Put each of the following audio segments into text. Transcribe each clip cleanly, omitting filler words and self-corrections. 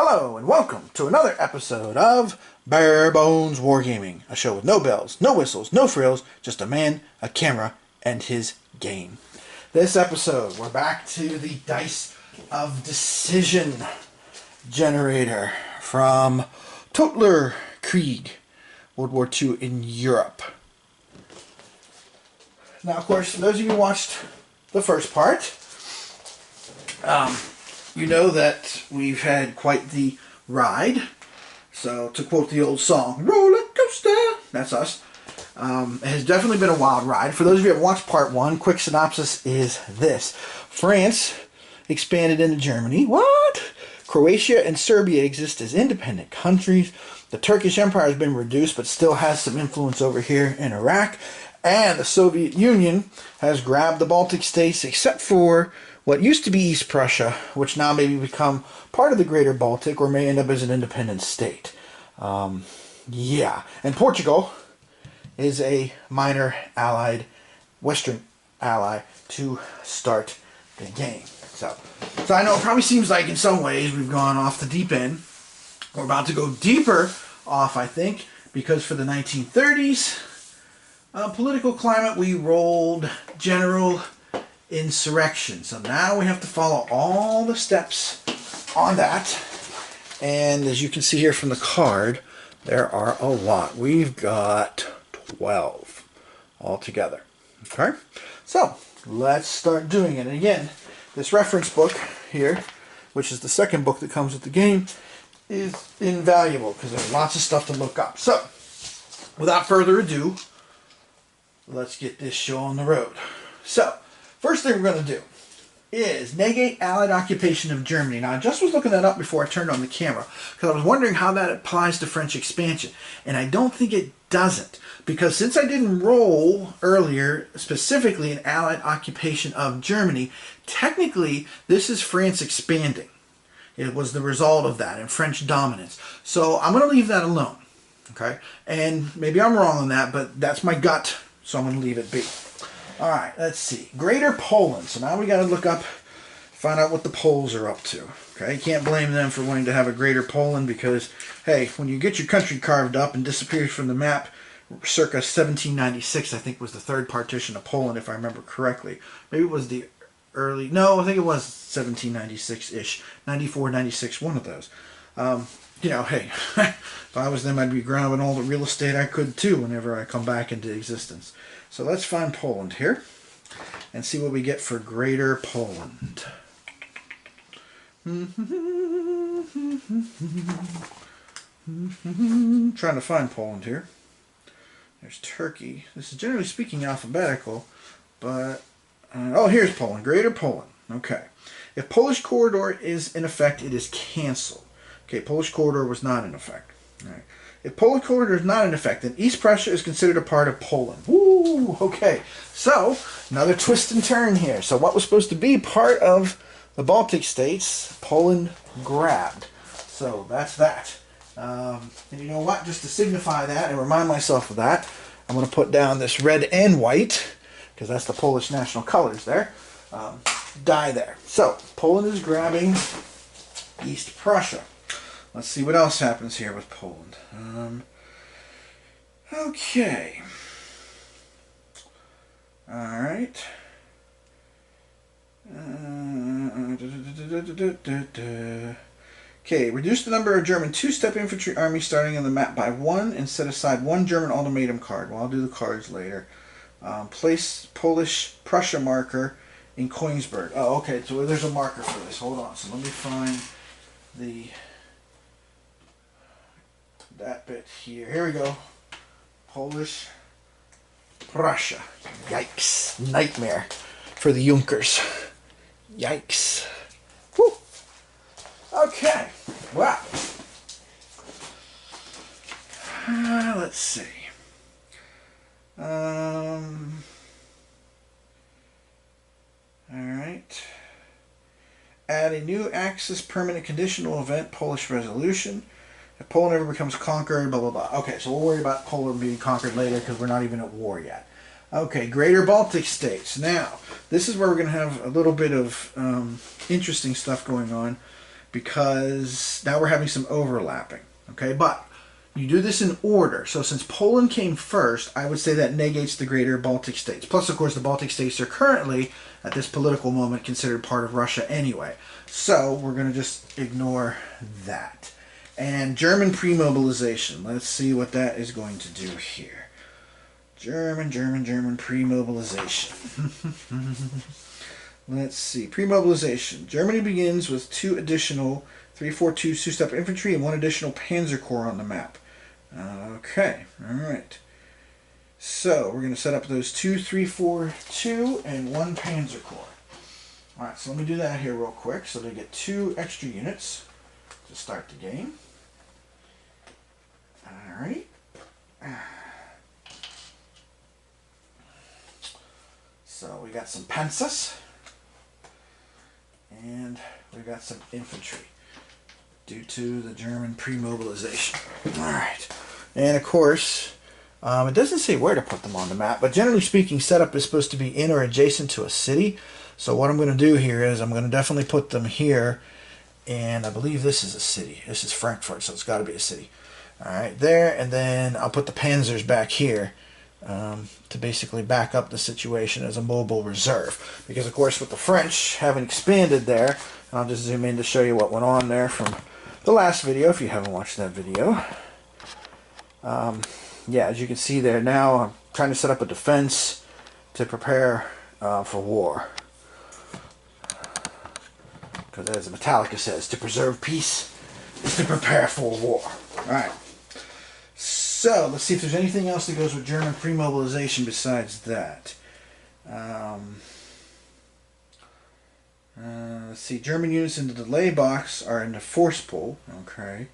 Hello and welcome to another episode of Bare Bones Wargaming, a show with no bells, no whistles, no frills, just a man, a camera, and his game. This episode, we're back to the Dice of Decision generator from Totler Krieg, World War II in Europe. Now, of course, for those of you who watched the first part, you know that we've had quite the ride. So, to quote the old song, roller coaster, that's us. It has definitely been a wild ride. For those of you that watched part one, quick synopsis is this. France expanded into Germany. What? Croatia and Serbia exist as independent countries. The Turkish Empire has been reduced but still has some influence over here in Iraq. And the Soviet Union has grabbed the Baltic states except for what used to be East Prussia, which now may become part of the Greater Baltic or may end up as an independent state. Yeah. And Portugal is a minor allied, Western ally to start the game. So I know it probably seems like in some ways we've gone off the deep end. We're about to go deeper off, I think, because for the 1930s political climate, we rolled general insurrection. So now we have to follow all the steps on that. And as you can see here from the card, there are a lot. We've got 12 altogether. Okay? So let's start doing it. And again, this reference book here, which is the second book that comes with the game, is invaluable because there's lots of stuff to look up. So without further ado, let's get this show on the road. So, first thing we're going to do is negate Allied occupation of Germany. Now, I just was looking that up before I turned on the camera because I was wondering how that applies to French expansion. And I don't think it doesn't, because since I didn't roll earlier specifically an Allied occupation of Germany, technically this is France expanding. It was the result of that and French dominance. So I'm going to leave that alone. Okay? And maybe I'm wrong on that, but that's my gut. So I'm going to leave it be. All right, let's see. Greater Poland. So now we got to look up, find out what the Poles are up to. Okay, you can't blame them for wanting to have a Greater Poland because, hey, when you get your country carved up and disappears from the map, circa 1796, I think was the third partition of Poland, if I remember correctly. Maybe it was the early, no, I think it was 1796-ish, 94, 96, one of those. You know, hey, if I was them, I'd be grabbing all the real estate I could too whenever I come back into existence. So let's find Poland here and see what we get for Greater Poland. Trying to find Poland here. There's Turkey. This is generally speaking alphabetical, but oh, here's Poland. Greater Poland. Okay. If Polish corridor is in effect, it is canceled. Okay, Polish corridor was not in effect. All right. If Polish corridor is not in effect, then East Prussia is considered a part of Poland. Woo! Okay, so another twist and turn here. So what was supposed to be part of the Baltic states, Poland grabbed. So that's that. And you know what? Just to signify that and remind myself of that, I'm going to put down this red and white, because that's the Polish national colors there, die there. So Poland is grabbing East Prussia. Let's see what else happens here with Poland. Okay. All right. Okay, reduce the number of German two-step infantry armies starting on the map by 1 and set aside 1 German ultimatum card. Well, I'll do the cards later. Place Polish Prussia marker in Königsberg. Oh, okay, so there's a marker for this. Hold on. So let me find that bit here. Here we go. Polish Prussia. Yikes. Nightmare for the Junkers. Yikes. Whew. Okay. Wow. Let's see. All right. Add a new Axis permanent conditional event, Polish resolution. If Poland ever becomes conquered, blah, blah, blah. Okay, so we'll worry about Poland being conquered later because we're not even at war yet. Okay, Greater Baltic States. Now, this is where we're going to have a little bit of interesting stuff going on. because now we're having some overlapping. Okay, but you do this in order. So since Poland came first, I would say that negates the greater Baltic states. Plus, of course, the Baltic states are currently, at this political moment, considered part of Russia anyway. So we're going to just ignore that. And German pre-mobilization. Let's see what that is going to do here. German pre-mobilization. Let's see. Pre-mobilization. Germany begins with 2 additional 342 Su-Step infantry and 1 additional Panzer Corps on the map. Okay. Alright. So, we're going to set up those 2 342 and 1 Panzer Corps. Alright, so let me do that here real quick. So they get 2 extra units to start the game. Alright. So, we got some Panzers. And we got some infantry due to the German pre-mobilization. Alright. And of course, it doesn't say where to put them on the map, but generally speaking, setup is supposed to be in or adjacent to a city. So what I'm going to do here is I'm going to definitely put them here, and I believe this is a city. This is Frankfurt, so it's got to be a city. Alright, there, and then I'll put the Panzers back here. To basically back up the situation as a mobile reserve. Because, of course, with the French having expanded there, and I'll just zoom in to show you what went on there from the last video, if you haven't watched that video. Yeah, as you can see there, now I'm trying to set up a defense to prepare for war. Because as Metallica says, to preserve peace is to prepare for war. Alright. So, let's see if there's anything else that goes with German pre-mobilization besides that. Let's see, German units in the delay box are in the force pool. Okay.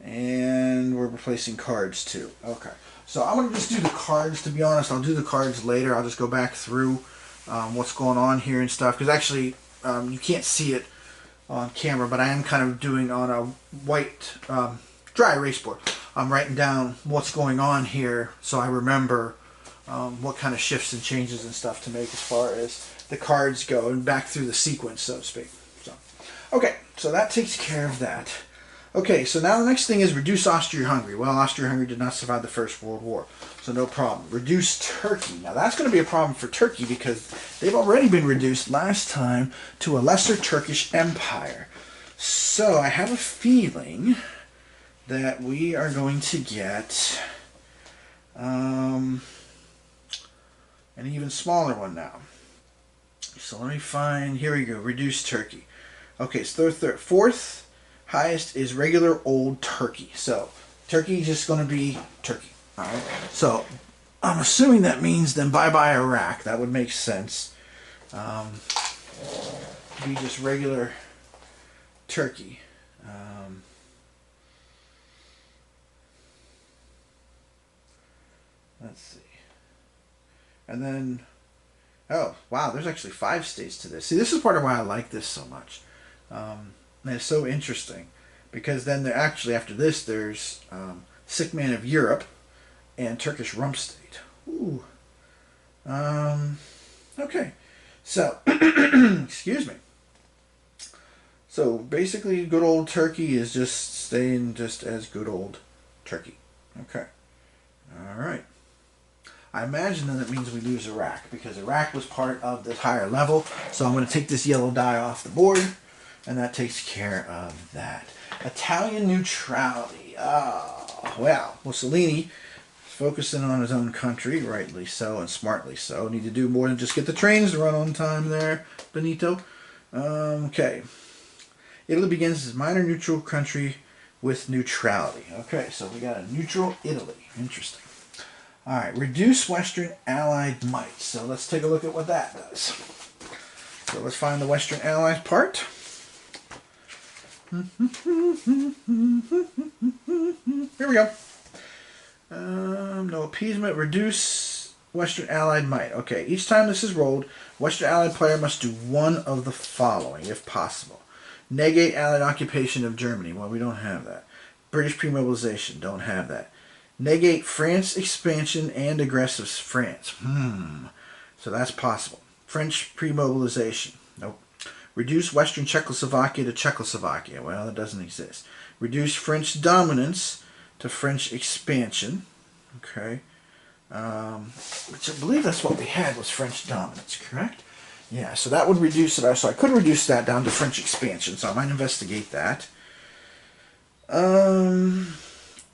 And we're replacing cards too. Okay. So, I'm going to just do the cards, to be honest. I'll do the cards later. I'll just go back through what's going on here and stuff. Because actually, you can't see it on camera, but I am kind of doing on a white dry erase board. I'm writing down what's going on here so I remember what kind of shifts and changes and stuff to make as far as the cards go and back through the sequence, so to speak. So, okay, so that takes care of that. Okay, so now the next thing is reduce Austria-Hungary. Well, Austria-Hungary did not survive the First World War, so no problem. Reduce Turkey. Now that's going to be a problem for Turkey because they've already been reduced last time to a lesser Turkish empire. So I have a feeling that we are going to get an even smaller one now. So let me find, here we go, reduce Turkey. Okay, so fourth highest is regular old Turkey. So Turkey is just going to be Turkey. Alright, so I'm assuming that means then bye-bye Iraq. That would make sense. Be just regular Turkey. Let's see. And then, oh, wow, there's actually 5 states to this. See, this is part of why I like this so much. And it's so interesting. Because then there actually, after this, there's Sick Man of Europe and Turkish Rump State. Ooh. Okay. So, excuse me. So, basically, good old Turkey is just staying just as good old Turkey. Okay. Alright. I imagine then that means we lose Iraq, because Iraq was part of the higher level. So I'm going to take this yellow die off the board, and that takes care of that. Italian neutrality. Oh, well, Mussolini is focusing on his own country, rightly so and smartly so. Need to do more than just get the trains to run on time there, Benito. Okay. Italy begins as minor neutral country with neutrality. Okay, so we got a neutral Italy. Interesting. Alright, reduce Western Allied might. So let's take a look at what that does. So let's find the Western Allies part. Here we go. No appeasement. Reduce Western Allied might. Okay, each time this is rolled, Western Allied player must do one of the following, if possible. Negate Allied occupation of Germany. Well, we don't have that. British pre-mobilization. Don't have that. Negate France expansion and aggressive France. So that's possible. French pre-mobilization. Nope. Reduce Western Czechoslovakia to Czechoslovakia. Well, that doesn't exist. Reduce French dominance to French expansion. Okay. Which I believe that's what we had, was French dominance, correct? Yeah, so that would reduce it. So I could reduce that down to French expansion, so I might investigate that.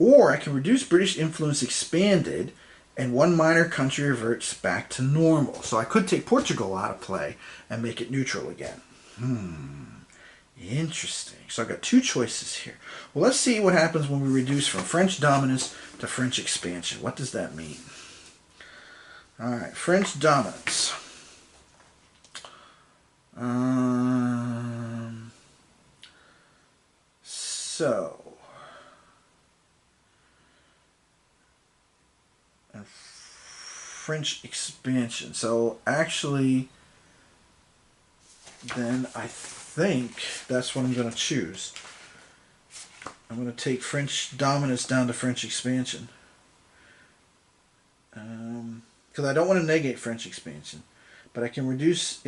Or I can reduce British influence expanded, and one minor country reverts back to normal. So I could take Portugal out of play and make it neutral again. Interesting. So I've got two choices here. Well, let's see what happens when we reduce from French dominance to French expansion. What does that mean? All right, French dominance. And French expansion. So actually, then I think that's what I'm going to choose. I'm going to take French dominance down to French expansion. Because I don't want to negate French expansion. But I can reduce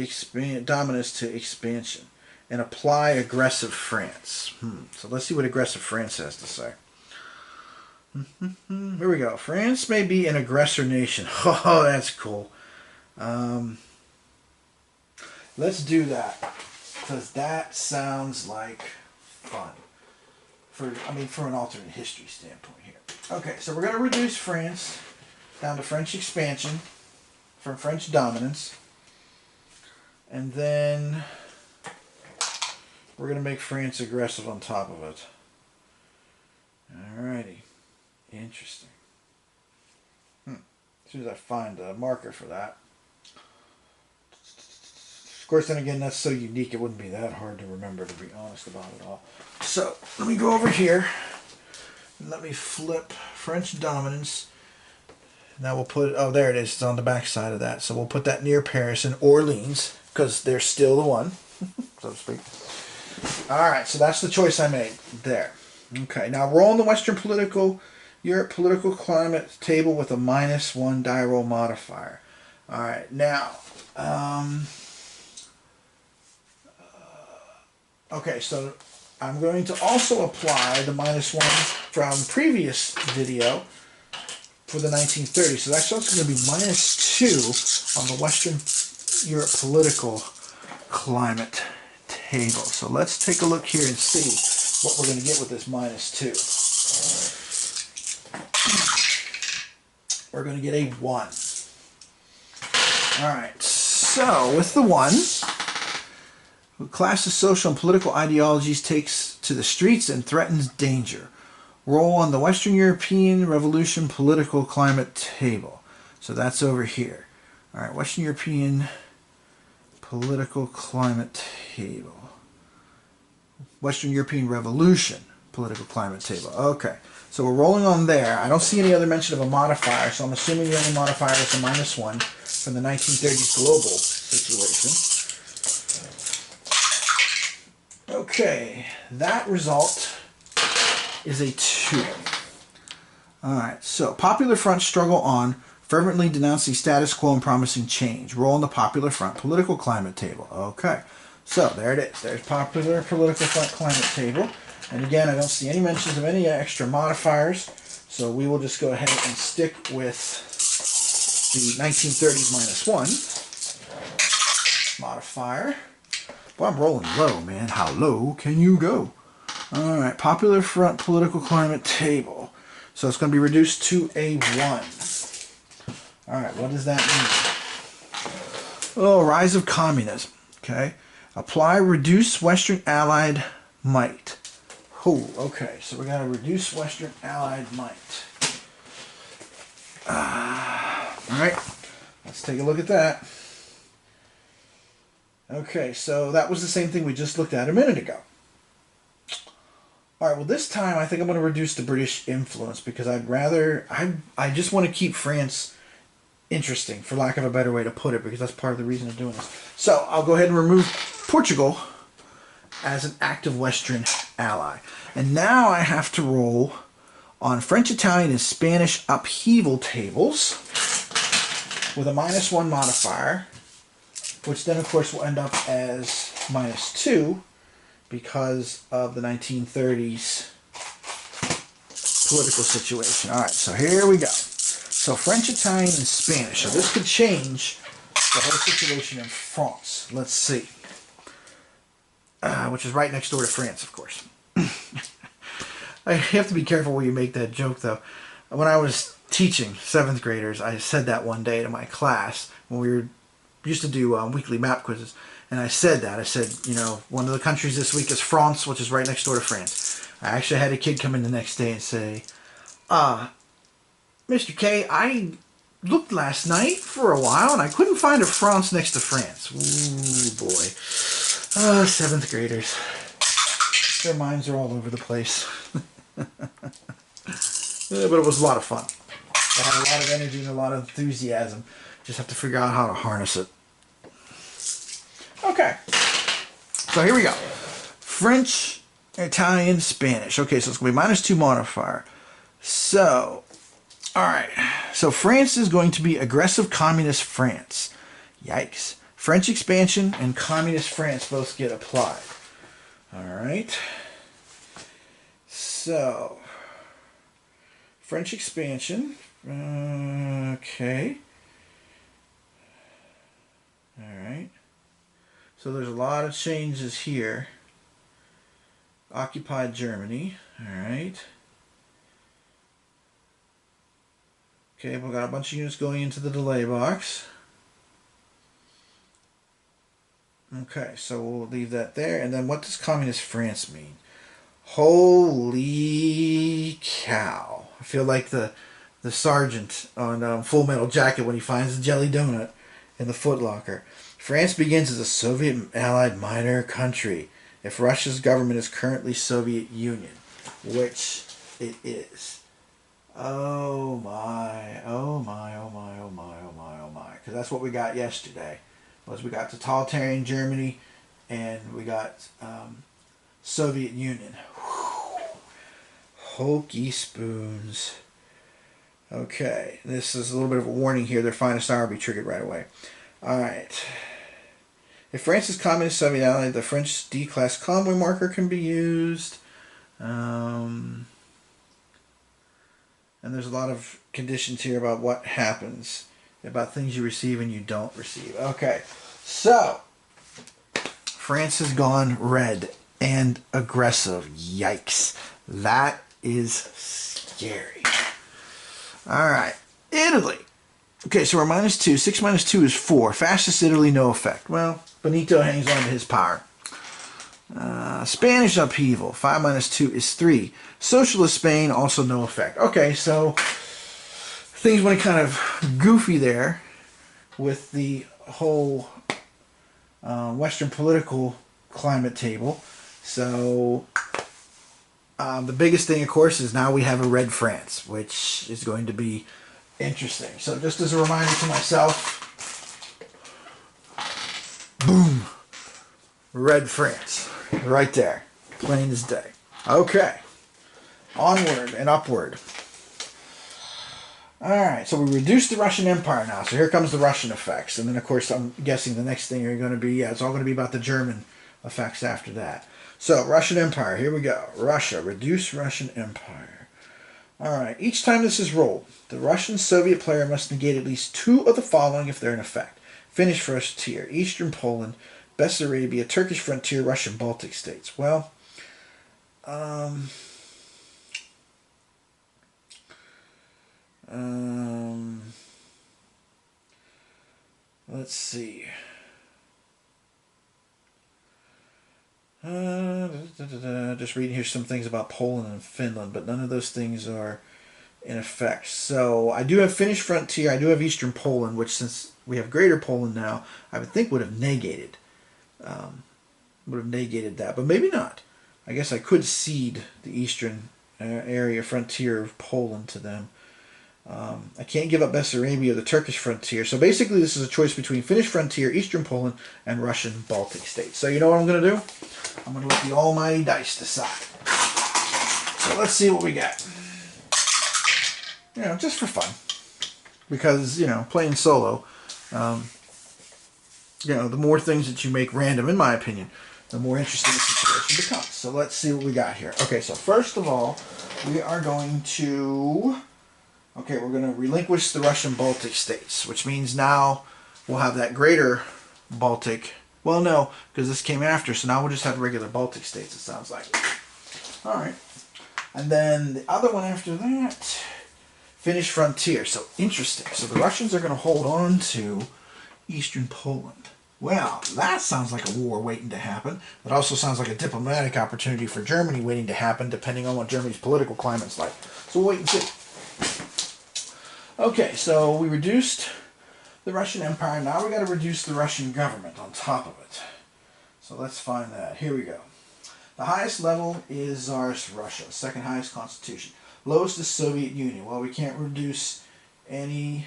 dominance to expansion and apply aggressive France. So let's see what aggressive France has to say. Here we go. France may be an aggressor nation. Oh, that's cool. Let's do that, because that sounds like fun. From an alternate history standpoint here. Okay, so we're going to reduce France down to French expansion from French dominance. And then we're going to make France aggressive on top of it. Alrighty. Interesting. As soon as I find a marker for that. Of course, then again, that's so unique, it wouldn't be that hard to remember, to be honest about it all. So, let me go over here. And let me flip French dominance. Now we'll put it, oh, there it is. It's on the back side of that. So we'll put that near Paris and Orleans, because they're still the one, so to speak. Alright, so that's the choice I made there. Okay, now roll on the Western Europe political climate table with a -1 die roll modifier. Alright, now, okay, so I'm going to also apply the -1 from previous video for the 1930s. So that's also going to be -2 on the Western Europe political climate table. So let's take a look here and see what we're going to get with this -2. We're going to get a 1. Alright, so with the 1, the class's social and political ideologies takes to the streets and threatens danger. Roll on the Western European Revolution political climate table. So that's over here. Alright, Western European political climate table. Western European Revolution political climate table. Okay, so we're rolling on there. I don't see any other mention of a modifier, so I'm assuming the only modifier is a -1 from the 1930s global situation. Okay, that result is a 2. Alright, so Popular Front struggle on, fervently denouncing status quo and promising change. Roll on the Popular Front political climate table. Okay, so there it is. There's Popular Political Front climate table. And again, I don't see any mentions of any extra modifiers, so we will just go ahead and stick with the 1930s -1 modifier. Boy, I'm rolling low, man. How low can you go? Alright, Popular Front political climate table. So it's going to be reduced to a 1. Alright, what does that mean? Oh, rise of communism. Okay. Apply reduce Western Allied might. Oh, okay. So we're going to reduce Western Allied might. Alright. Let's take a look at that. Okay, so that was the same thing we just looked at a minute ago. Alright, well this time I think I'm going to reduce the British influence because I just want to keep France interesting, for lack of a better way to put it, because that's part of the reason of doing this. So I'll go ahead and remove Portugal as an active Western ally. And now I have to roll on French, Italian, and Spanish upheaval tables with a -1 modifier, which then of course will end up as -2 because of the 1930s political situation. All right, so here we go. So French, Italian, and Spanish. So this could change the whole situation in France. Let's see. Which is right next door to France, of course. I have to be careful where you make that joke, though. When I was teaching 7th graders, I said that one day to my class when we used to do weekly map quizzes. And I said that. I said, you know, one of the countries this week is France, which is right next door to France. I actually had a kid come in the next day and say, Mr. K, I looked last night for a while and I couldn't find a France next to France. Ooh, boy. 7th graders. Their minds are all over the place. Yeah, but it was a lot of fun. I had a lot of energy and a lot of enthusiasm. Just have to figure out how to harness it. Okay. So here we go. French, Italian, Spanish. Okay, so it's going to be -2 modifier. So, alright. So France is going to be aggressive communist France. Yikes. French expansion and communist France both get applied. Alright. So, French expansion. Okay. Alright. So there's a lot of changes here. Occupied Germany. Alright. Okay, we've got a bunch of units going into the delay box. Okay, so we'll leave that there. And then what does Communist France mean? Holy cow. I feel like the sergeant on Full Metal Jacket when he finds the jelly donut in the footlocker. France begins as a Soviet-allied minor country if Russia's government is currently Soviet Union, which it is. Oh my, oh my, oh my, oh my, oh my, oh my. Because that's what we got yesterday. Was we got totalitarian Germany and we got Soviet Union. Whew. Hokey spoons. Okay, this is a little bit of a warning here. Their finest hour will be triggered right away. Alright. If France is communist Soviet ally, the French D-class convoy marker can be used. And there's a lot of conditions here about what happens, about things you receive and you don't receive. Okay, so France has gone red and aggressive. Yikes. That is scary. Alright, Italy. Okay, so we're -2. 6 minus 2 is 4. Fascist Italy, no effect. Well, Benito hangs on to his power. Spanish upheaval. 5 minus 2 is 3. Socialist Spain, also no effect. Okay, so things went kind of goofy there with the whole Western political climate table. So the biggest thing, of course, is now we have a red France, which is going to be interesting. So just as a reminder to myself, boom, red France, right there, plain as day. Okay, onward and upward. Alright, so we reduced the Russian Empire now, so here comes the Russian effects. And then, of course, I'm guessing the next thing are going to be, yeah, it's all going to be about the German effects after that. So, Russian Empire, here we go. Russia, reduce Russian Empire. Alright, each time this is rolled, the Russian-Soviet player must negate at least 2 of the following if they're in effect. Finnish frontier, Eastern Poland, Bessarabia, Turkish frontier, Russian Baltic states. Well, let's see. Just reading here some things about Poland and Finland, but none of those things are in effect. So I do have Finnish frontier, I do have Eastern Poland, which since we have Greater Poland now, I would think would have negated that, but maybe not. I guess I could cede the eastern area frontier of Poland to them. I can't give up Bessarabia, the Turkish frontier. So basically this is a choice between Finnish frontier, Eastern Poland, and Russian Baltic states. So you know what I'm going to do? I'm going to let the almighty dice decide. So let's see what we got. You know, just for fun. Because, you know, playing solo, you know, the more things that you make random, in my opinion, the more interesting the situation becomes. So let's see what we got here. Okay, so first of all, we are going to, okay, we're going to relinquish the Russian Baltic states, which means now we'll have that greater Baltic. Well, no, because this came after, so now we'll just have regular Baltic states, it sounds like. All right. And then the other one after that, Finnish frontier. So interesting. So the Russians are going to hold on to Eastern Poland. Well, that sounds like a war waiting to happen. It also sounds like a diplomatic opportunity for Germany waiting to happen, depending on what Germany's political climate's like. So we'll wait and see. Okay, so we reduced the Russian Empire. Now we got to reduce the Russian government on top of it. So let's find that. Here we go. The highest level is Tsarist Russia, second highest constitution. Lowest is Soviet Union. Well, we can't reduce any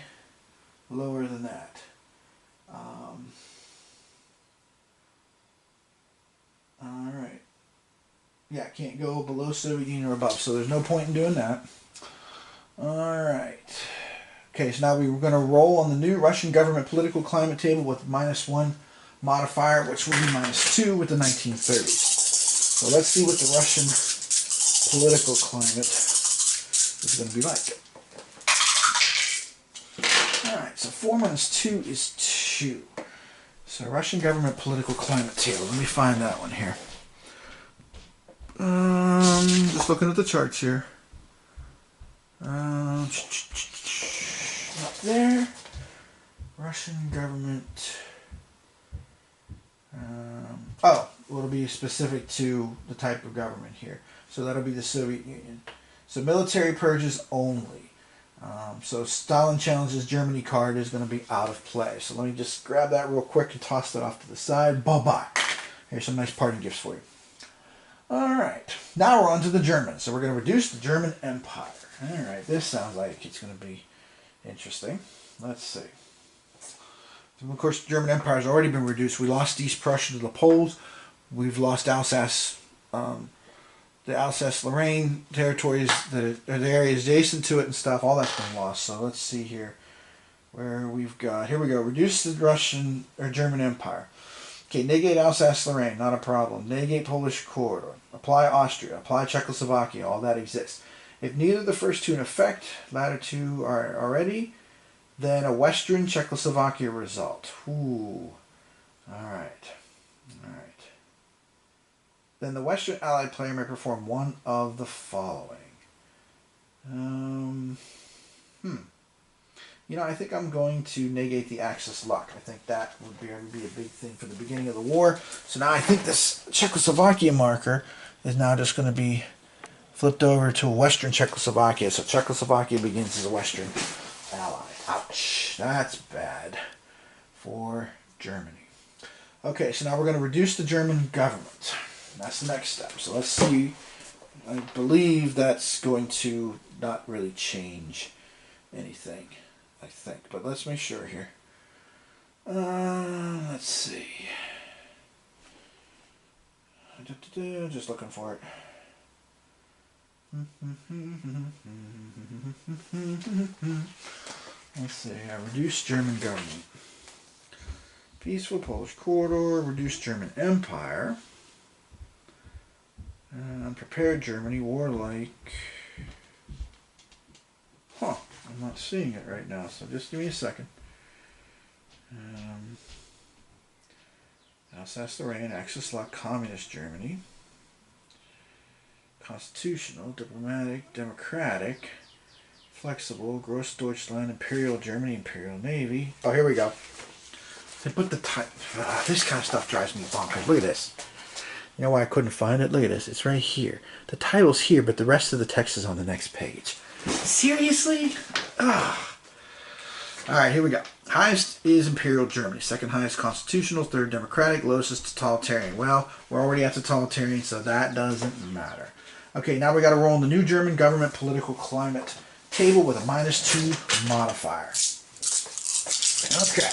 lower than that. Alright. Yeah, can't go below Soviet Union or above, so there's no point in doing that. Alright. Okay, so now we're going to roll on the new Russian government political climate table with -1 modifier, which will be -2 with the 1930s. So let's see what the Russian political climate is going to be like. Alright, so 4 minus 2 is 2. So Russian government political climate table. Let me find that one here. Just looking at the charts here. Up there. Russian government. Oh, well, it'll be specific to the type of government here. So that'll be the Soviet Union. So military purges only. So Stalin challenges Germany card is going to be out of play. So let me just grab that real quick and toss that off to the side. Bye-bye. Here's some nice parting gifts for you. Alright, now we're on to the Germans. So we're going to reduce the German Empire. Alright, this sounds like it's going to be interesting. Let's see. Of course, the German Empire has already been reduced. We lost East Prussia to the Poles. We've lost Alsace, the Alsace-Lorraine territories, the areas adjacent to it and stuff. All that's been lost. So let's see here where we've got. Here we go. Reduce the Russian or German Empire. Okay, negate Alsace-Lorraine, not a problem. Negate Polish corridor. Apply Austria. Apply Czechoslovakia. All that exists. If neither of the first two in effect, latter two are already, then a Western Czechoslovakia result. Ooh. Alright. Alright. Then the Western Allied player may perform one of the following. You know, I think I'm going to negate the Axis luck. I think that would be a big thing for the beginning of the war. So now I think this Czechoslovakia marker is now just going to be flipped over to a Western Czechoslovakia. So Czechoslovakia begins as a Western ally. Ouch. That's bad for Germany. Okay, so now we're going to reduce the German government. That's the next step. So let's see. I believe that's going to not really change anything, I think. But let's make sure here. Let's see. Just looking for it. Let's see. Reduce German government. Peaceful Polish corridor. Reduce German Empire. Unprepared Germany. Warlike. Huh. I'm not seeing it right now, so just give me a second. Alsace-Lorraine. Axis-Lock. Communist Germany. Constitutional. Diplomatic. Democratic. Flexible. Grossdeutschland. Imperial Germany. Imperial Navy. Oh, here we go. They put the type. This kind of stuff drives me bonkers. Look at this. You know why I couldn't find it? Look at this. It's right here. The title's here, but the rest of the text is on the next page. Seriously? Ugh. Alright, here we go. Highest is Imperial Germany. Second highest constitutional. Third democratic. Lowest is totalitarian. Well, we're already at totalitarian, so that doesn't matter. Okay, now we got to roll in the new German government political climate table with a -2 modifier. Okay.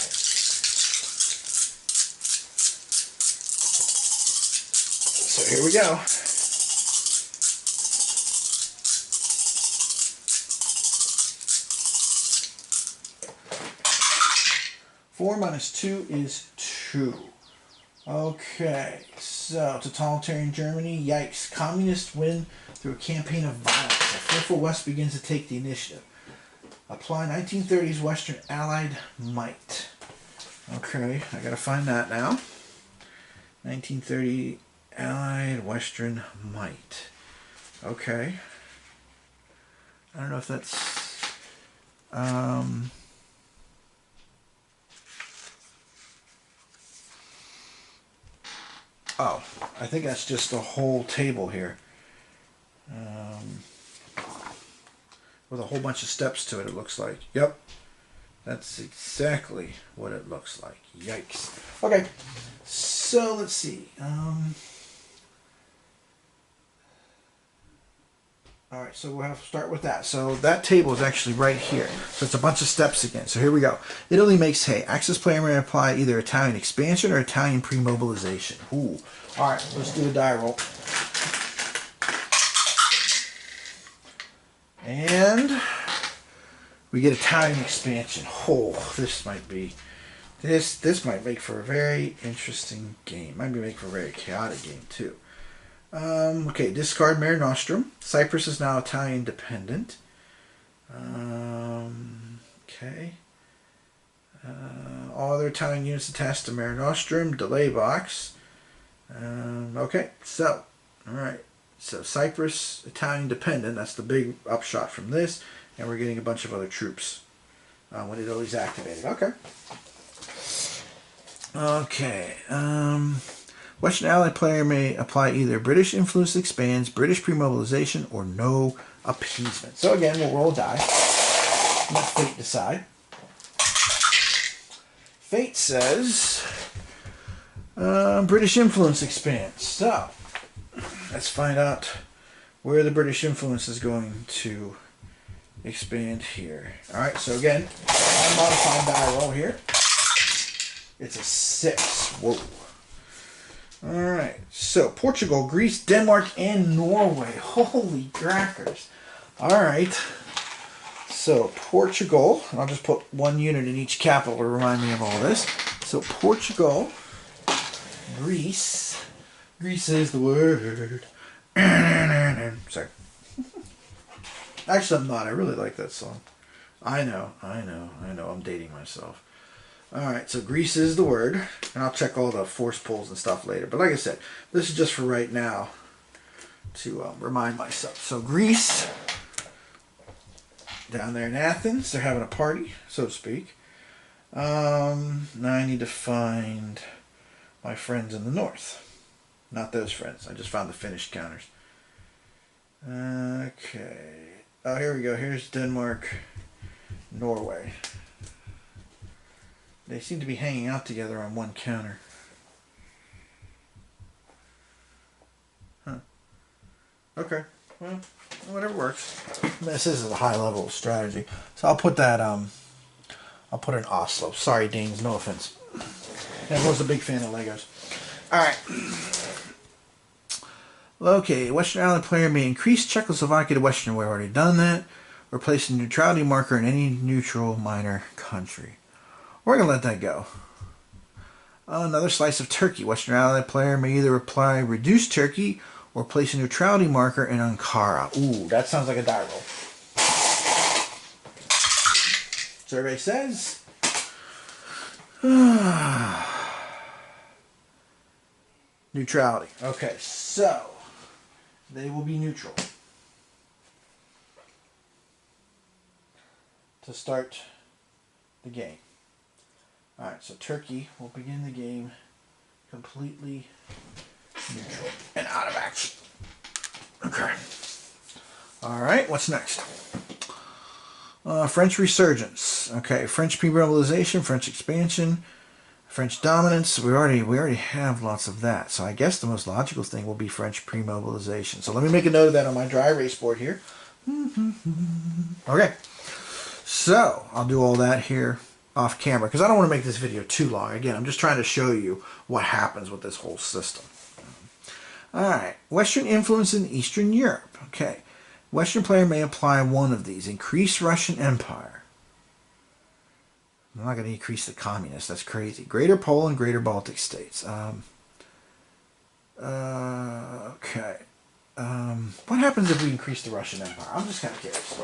So here we go. Four minus 2 is 2. 2. Okay, so totalitarian Germany, yikes. Communists win through a campaign of violence. A fearful West begins to take the initiative. Apply 1930s Western Allied might. Okay, I gotta find that now. 1930 Allied Western might. Okay. I don't know if that's... Oh, I think that's just a whole table here. With a whole bunch of steps to it, it looks like. Yep. That's exactly what it looks like. Yikes. Okay. So, let's see. Alright, so we'll have to start with that. So that table is actually right here. So it's a bunch of steps again. So here we go. Italy makes hay. Axis player may apply either Italian expansion or Italian pre-mobilization. Ooh. Alright, let's do a die roll. And we get Italian expansion. Oh, this might be... This might make for a very interesting game. Might make for a very chaotic game, too. Okay, discard Mare Nostrum. Cyprus is now Italian dependent. Okay. All other Italian units attached to Mare Nostrum. Delay box. Okay, so, alright. So Cyprus, Italian dependent. That's the big upshot from this. And we're getting a bunch of other troops when Italy's activated. Okay. Okay. Western Allied player may apply either British influence expands, British pre-mobilization, or no appeasement. So again, we'll roll a die. Let fate decide. Fate says British influence expands. So let's find out where the British influence is going to expand here. Alright, so again, unmodified die roll here. It's a 6. Whoa. Alright, so Portugal, Greece, Denmark, and Norway. Holy crackers. Alright, so Portugal, and I'll just put one unit in each capital to remind me of all this. So Portugal, Greece, Greece is the word. Sorry. Actually, I'm not. I really like that song. I know, I'm dating myself. Alright, so Greece is the word, and I'll check all the force pulls and stuff later. But like I said, this is just for right now to remind myself. So Greece, down there in Athens, they're having a party, so to speak. Now I need to find my friends in the north. Not those friends. I just found the finished counters. Okay. Oh, here we go. Here's Denmark, Norway. They seem to be hanging out together on one counter. Huh. Okay. Well, whatever works. This is a high level of strategy. So I'll put that, I'll put it in Oslo. Sorry, Danes. No offense. I was a big fan of Legos. Alright. Okay. Western Allied player may increase Czechoslovakia to Western. We've already done that. Replace a neutrality marker in any neutral minor country. We're going to let that go. Another slice of Turkey. Western Allied player may either apply reduce Turkey or place a neutrality marker in Ankara. Ooh, that sounds like a die roll. Survey says neutrality. Okay, so they will be neutral to start the game. Alright, so Turkey will begin the game completely neutral and out of action. Okay. Alright, what's next? French resurgence. Okay, French pre-mobilization, French expansion, French dominance. We already have lots of that. So I guess the most logical thing will be French pre-mobilization. So let me make a note of that on my dry erase board here. Okay. So I'll do all that here off camera because I don't want to make this video too long. Again, I'm just trying to show you what happens with this whole system. Alright, Western influence in Eastern Europe. Okay, Western player may apply one of these. Increase Russian Empire. I'm not going to increase the communists. That's crazy. Greater Poland, Greater Baltic States. Okay. What happens if we increase the Russian Empire? I'm just kind of curious.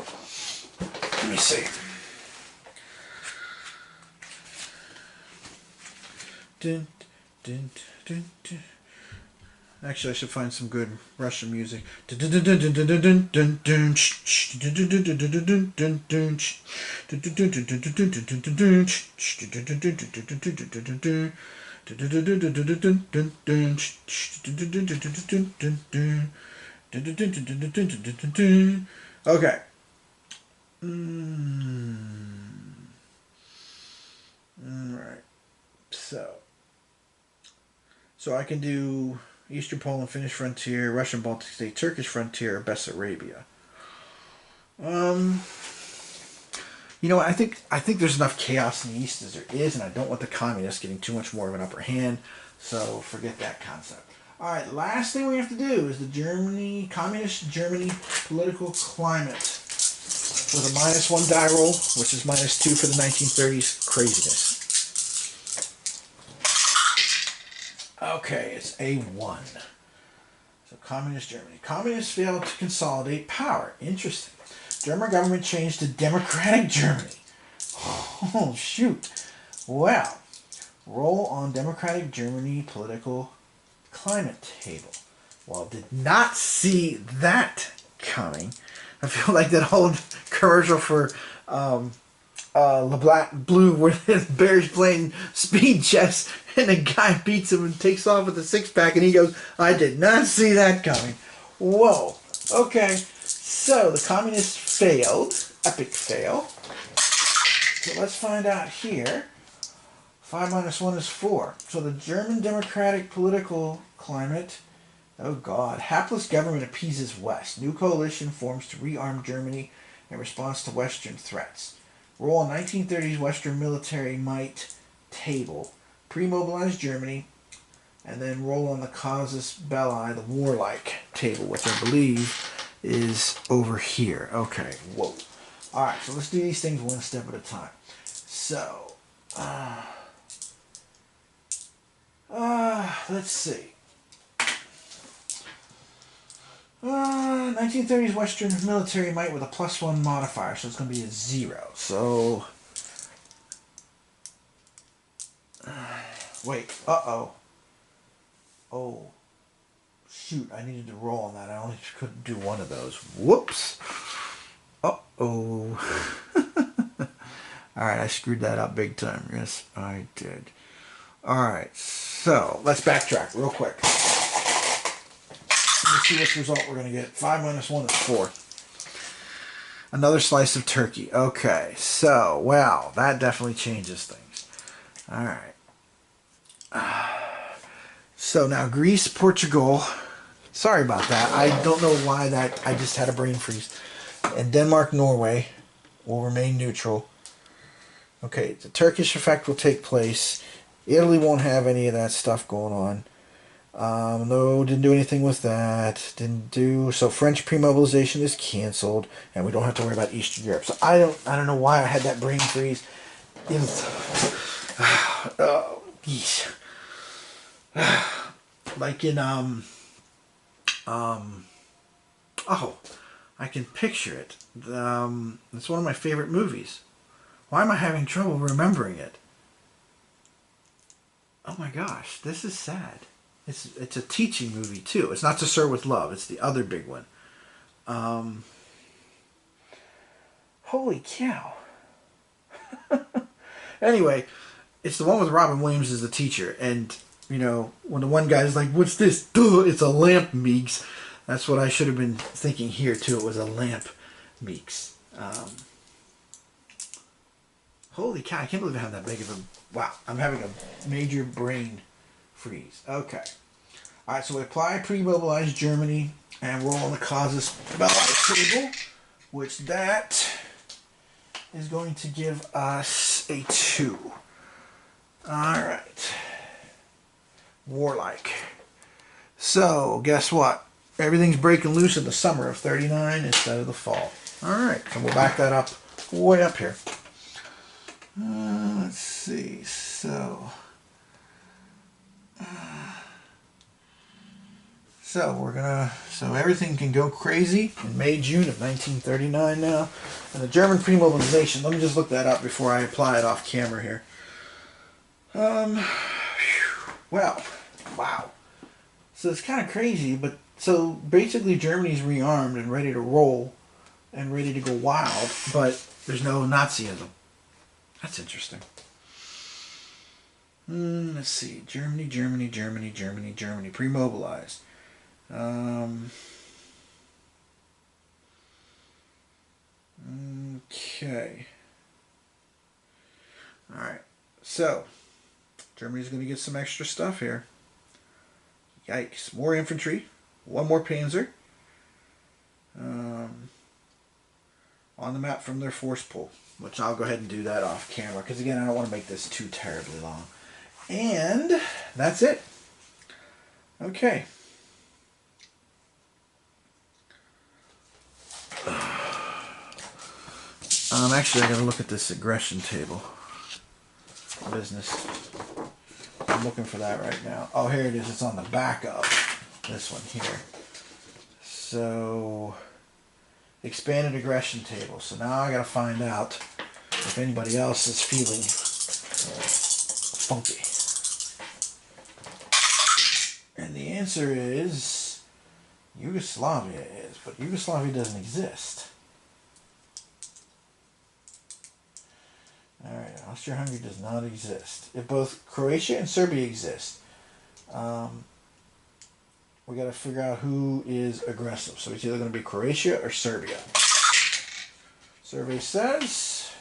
Let me see. Dun, dun, dun, dun. Actually, I should find some good Russian music. Okay. Alright. So I can do Eastern Poland, Finnish frontier, Russian Baltic state, Turkish frontier, or Bessarabia. You know what? I think there's enough chaos in the East as there is, and I don't want the communists getting too much more of an upper hand. So forget that concept. All right, last thing we have to do is the communist Germany political climate with a -1 die roll, which is -2 for the 1930s craziness. Okay, it's A1. So communist Germany. Communists failed to consolidate power. Interesting. German government changed to democratic Germany. Oh, shoot. Well, roll on democratic Germany political climate table. Well, did not see that coming. I feel like that old commercial for the Black Blue where the bear's playing speed chess and the guy beats him and takes off with a six-pack and he goes, I did not see that coming. Whoa. Okay. So the communists failed. Epic fail. So let's find out here. 5 minus 1 is 4. So the German democratic political climate, oh God, hapless government appeases West. New coalition forms to rearm Germany in response to Western threats. Roll on 1930s Western military might table. Pre-mobilized Germany, and then roll on the casus belli, the warlike table, which I believe is over here. Okay, whoa. Alright, so let's do these things one step at a time. So, let's see. 1930s Western military might with a +1 modifier, so it's going to be a 0. So, wait, uh-oh. Oh, shoot, I needed to roll on that. I only couldn't do one of those. Whoops. Uh-oh. Alright, I screwed that up big time. Yes, I did. Alright, so let's backtrack real quick. Let's see which result we're going to get. 5 minus 1 is 4. Another slice of turkey. Okay, so, wow, that definitely changes things. Alright. So now Greece, Portugal. Sorry about that. I don't know why that. I just had a brain freeze. And Denmark, Norway will remain neutral. Okay, the Turkish effect will take place. Italy won't have any of that stuff going on. No, didn't do anything with that. Didn't do. So French pre-mobilization is canceled, and we don't have to worry about Eastern Europe. So I don't know why I had that brain freeze. It was, oh, geez. Like in oh, I can picture it. It's one of my favorite movies. Why am I having trouble remembering it? Oh my gosh, this is sad. It's a teaching movie too. It's not To Sir with Love. It's the other big one. Holy cow. Anyway, it's the one with Robin Williams as the teacher. And, you know, when the one guy's like, what's this? Duh, it's a lamp, Meeks. That's what I should have been thinking here too. It was a lamp, Meeks. Holy cow, I can't believe I have that big of a... Wow, I'm having a major brain freeze. Okay. Alright, so we apply pre-mobilized Germany and roll on the casus belli table, which that is going to give us a 2. Alright. Warlike. So, guess what? Everything's breaking loose in the summer of 39 instead of the fall. Alright, so we'll back that up way up here. Let's see. So so everything can go crazy in May, June of 1939 now. And the German pre-mobilization, let me just look that up before I apply it off camera here. Well, wow. So it's kind of crazy, but so basically Germany's rearmed and ready to roll and ready to go wild, but there's no Nazism. That's interesting. Let's see. Germany, pre-mobilized. Okay. Alright. So, Germany's going to get some extra stuff here. Yikes. More infantry. One more Panzer. On the map from their force pool. Which I'll go ahead and do that off camera. Because again, I don't want to make this too terribly long. And that's it. Okay. Actually, I gotta look at this aggression table. Business. I'm looking for that right now. Oh, here it is. It's on the back of this one here. So, expanded aggression table. So now I gotta find out if anybody else is feeling funky. And the answer is Yugoslavia is, but Yugoslavia doesn't exist. Alright, Austria-Hungary does not exist. If both Croatia and Serbia exist, we got to figure out who is aggressive. So it's either going to be Croatia or Serbia. Survey says...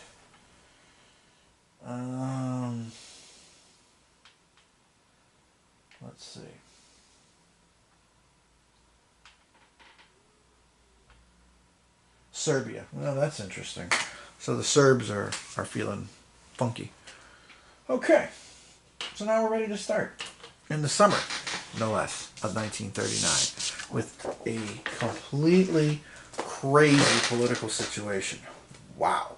let's see. Serbia. Well, that's interesting. So the Serbs are feeling funky. Okay. So now we're ready to start. In the summer, no less, of 1939. With a completely crazy political situation. Wow.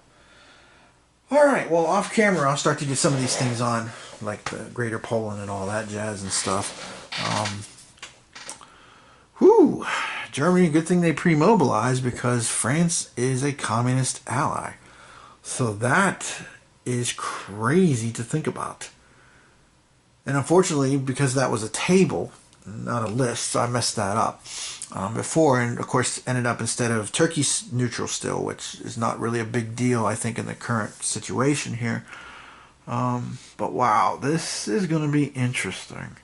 Alright, well, off camera, I'll start to get some of these things on. Like the Greater Poland and all that jazz and stuff. Whew. Germany, good thing they pre-mobilized because France is a communist ally. So that is crazy to think about. And unfortunately, because that was a table, not a list, so I messed that up before. And of course, ended up instead of Turkey's neutral still, which is not really a big deal, I think, in the current situation here. But wow, this is going to be interesting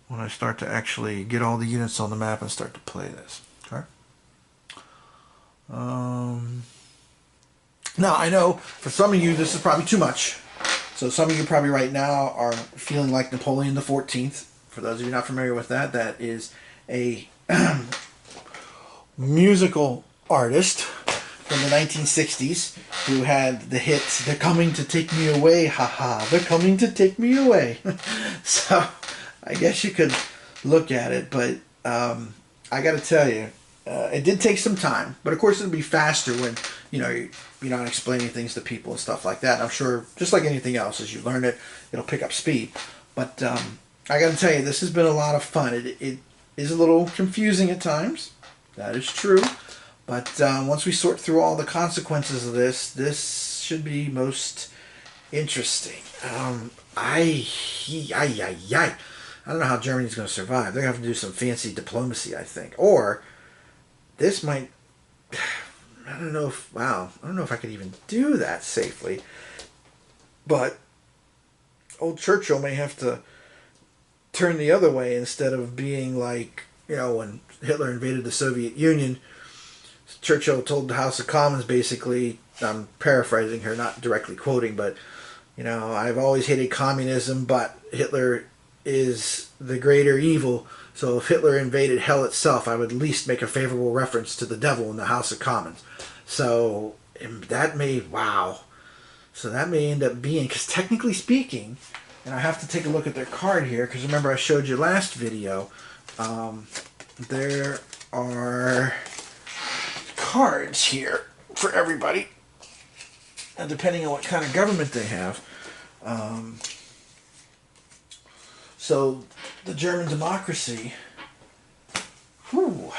when I start to actually get all the units on the map and start to play this. Okay. Now, I know for some of you this is probably too much. So some of you probably right now are feeling like Napoleon the 14th. For those of you not familiar with that, that is a musical artist from the 1960s who had the hits, "They're coming to take me away, haha, they're coming to take me away." So I guess you could look at it, but I got to tell you, it did take some time. But of course, it'll be faster when you're not explaining things to people and stuff like that. And I'm sure, just like anything else, as you learn it, it'll pick up speed. But I got to tell you, this has been a lot of fun. It is a little confusing at times. That is true. But once we sort through all the consequences of this should be most interesting. I don't know how Germany's going to survive. They're going to have to do some fancy diplomacy, I think. Or this might... I don't know if I could even do that safely. But old Churchill may have to turn the other way instead of being like, when Hitler invaded the Soviet Union. Churchill told the House of Commons basically, I'm paraphrasing here, not directly quoting, but, I've always hated communism, but Hitler is the greater evil. So if Hitler invaded hell itself, I would at least make a favorable reference to the devil in the House of Commons. So that may, So that may end up being, because technically speaking, and I have to take a look at their card here, because remember I showed you last video, there are cards here for everybody. depending on what kind of government they have. So the German democracy, whew,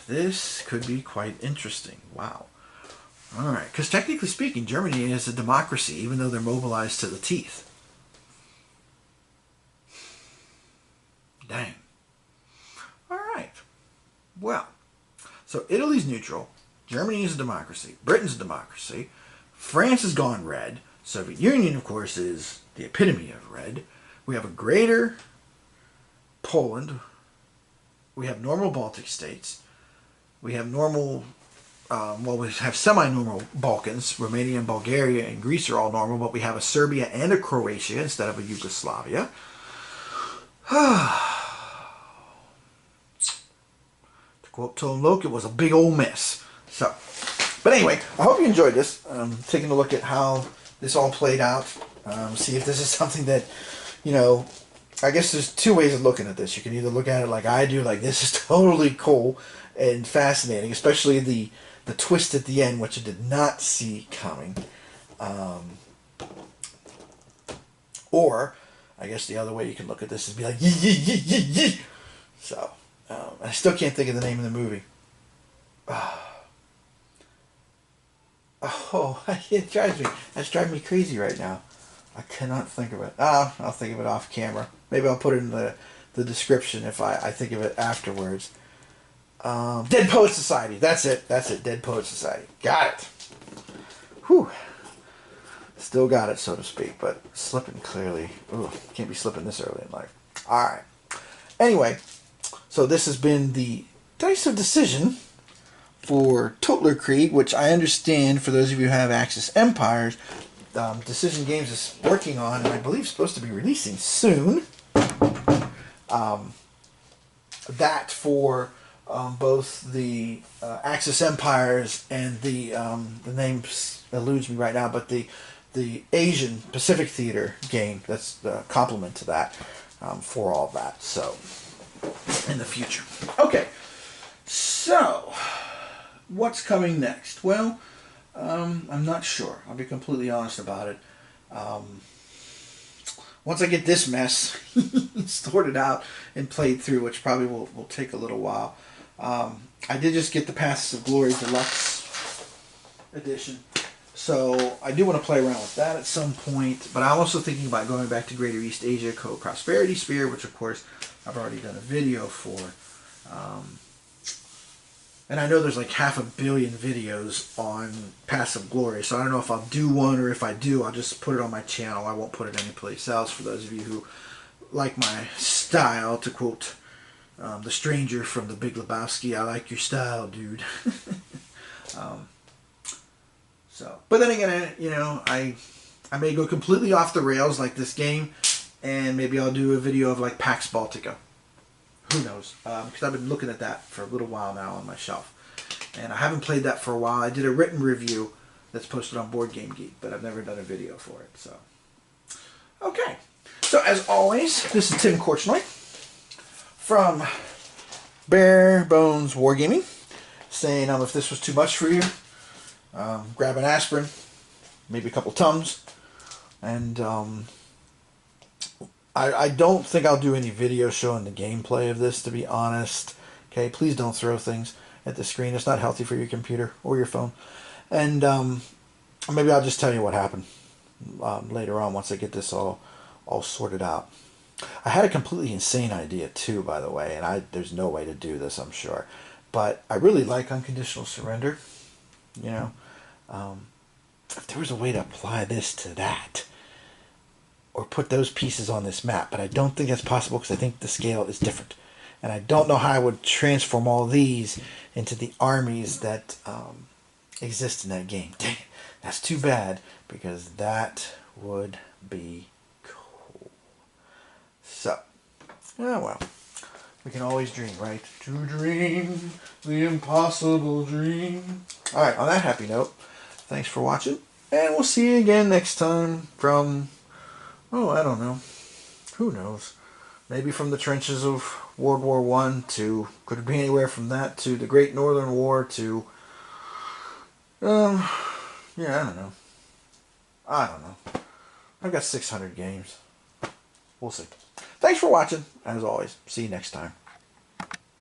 this could be quite interesting. Wow. All right, because technically speaking, Germany is a democracy, even though they're mobilized to the teeth. Dang. All right. Well, so Italy's neutral. Germany is a democracy. Britain's a democracy. France has gone red. Soviet Union, of course, is the epitome of red. We have a greater Poland. We have normal Baltic states. We have normal, we have semi-normal Balkans. Romania and Bulgaria and Greece are all normal, but we have a Serbia and a Croatia instead of a Yugoslavia. To quote Tone Loc, it was a big old mess. So, but anyway, I hope you enjoyed this. Taking a look at how this all played out. See if this is something that, you know, I guess there's two ways of looking at this. You can either look at it like I do, like this is totally cool and fascinating, especially the twist at the end, which I did not see coming. Or, I guess the other way you can look at this is be like, yee, yee, yee, yee, yee. So, I still can't think of the name of the movie. Oh, it drives me. That's driving me crazy right now. I cannot think of it. I'll think of it off camera. Maybe I'll put it in the description if I think of it afterwards. Dead Poet Society. That's it. That's it. Dead Poet Society. Got it. Whew. Still got it, so to speak, but slipping clearly. Ooh, can't be slipping this early in life. All right. Anyway, so this has been the Dice of Decision for Total Krieg, which I understand, for those of you who have Axis Empires, Decision Games is working on, and I believe supposed to be releasing soon. That for both the Axis Empires and the name eludes me right now, but the Asian Pacific Theater game, that's the complement to that, for all of that, so in the future. Okay, so what's coming next? Well, I'm not sure. I'll be completely honest about it. Once I get this mess sorted out and played through, which probably will take a little while, I did just get the Passes of Glory Deluxe Edition. So I do want to play around with that at some point, but I'm also thinking about going back to Greater East Asia Co-Prosperity Sphere, which of course I've already done a video for. And I know there's like 500 million videos on Pass of Glory, so I don't know if I'll do one, or if I do, I'll just put it on my channel. I won't put it anyplace else, for those of you who like my style, to quote the stranger from The Big Lebowski, I like your style, dude. But then again, you know, I may go completely off the rails like this game, and maybe I'll do a video of like Pax Baltica. Who knows? Because I've been looking at that for a little while now on my shelf, and I haven't played that for a while. I did a written review that's posted on Board Game Geek, but I've never done a video for it. So, okay. So as always, this is Tim Korchnoi from Bare Bones Wargaming, saying if this was too much for you, grab an aspirin, maybe a couple Tums, and I don't think I'll do any video showing the gameplay of this, to be honest. Okay, please don't throw things at the screen. It's not healthy for your computer or your phone. And maybe I'll just tell you what happened later on once I get this all sorted out. I had a completely insane idea too, by the way, and there's no way to do this, I'm sure. But I really like unconditional surrender. You know, if there was a way to apply this to that, or put those pieces on this map, but I don't think that's possible because I think the scale is different. And I don't know how I would transform all these into the armies that exist in that game. Dang it, that's too bad, because that would be cool. So, oh well. We can always dream, right? To dream the impossible dream. Alright, on that happy note, thanks for watching, and we'll see you again next time from, oh, I don't know. Who knows? Maybe from the trenches of World War I to, could it be anywhere from that to the Great Northern War to, yeah, I don't know. I don't know. I've got 600 games. We'll see. Thanks for watching. As always, see you next time.